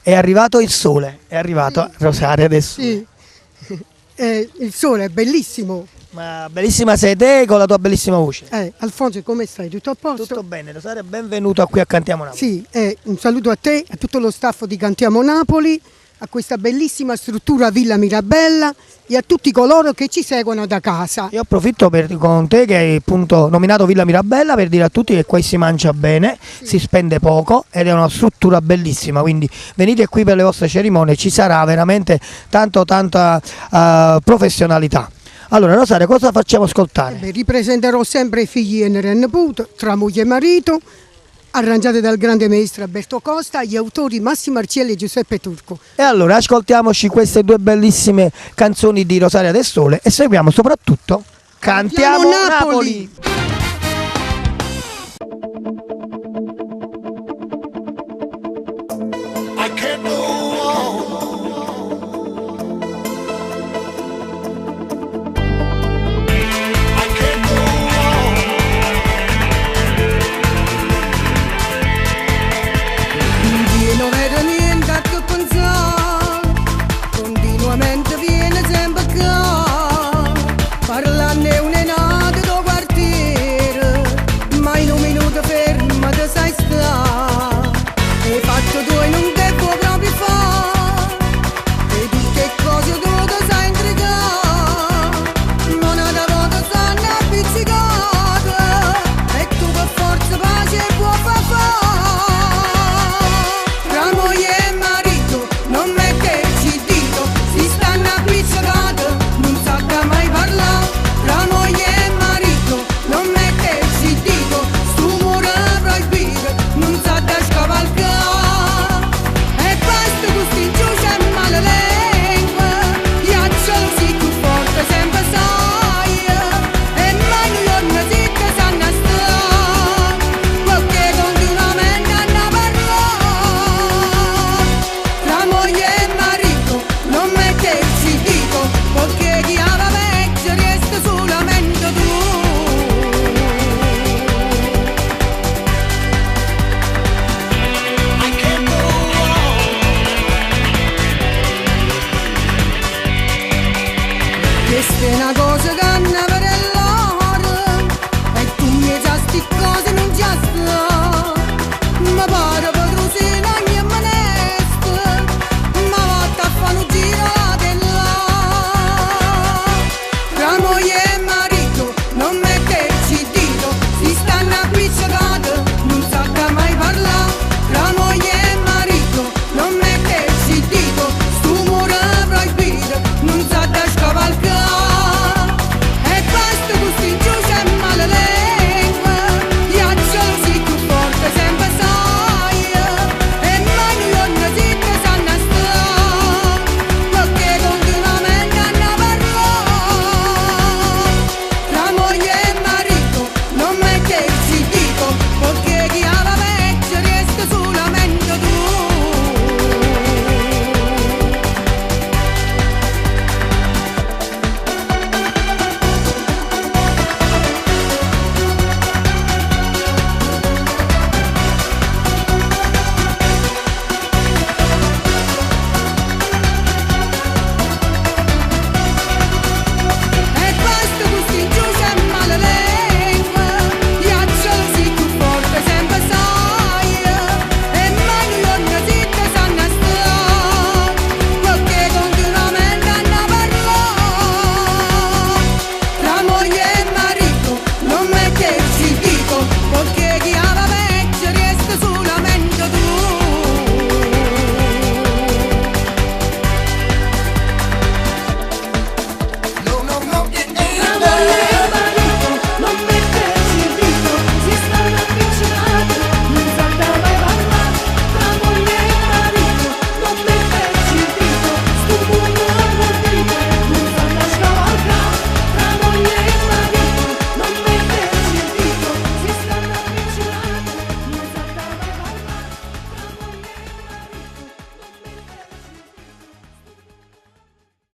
È arrivato il sole, è arrivato Rosaria del Sole. Sì, il sole è bellissimo. Ma bellissima sei te con la tua bellissima voce. Alfonso, come stai? Tutto a posto? Tutto bene, Rosaria, benvenuto qui a Cantiamo Napoli. Sì, un saluto a te, a tutto lo staff di Cantiamo Napoli, a questa bellissima struttura Villa Mirabella e a tutti coloro che ci seguono da casa. Io approfitto con te che hai appunto nominato Villa Mirabella per dire a tutti che qui si mangia bene, si spende poco ed è una struttura bellissima, quindi venite qui per le vostre cerimonie, ci sarà veramente tanta professionalità. Allora Rosaria, cosa facciamo ascoltare? Ripresenterò sempre i figli e Nepote, tra moglie e marito, arrangiate dal grande maestro Alberto Costa, gli autori Massimo Arcielli e Giuseppe Turco. E allora ascoltiamoci queste due bellissime canzoni di Rosaria del Sole e seguiamo soprattutto Cantiamo Napoli! I can't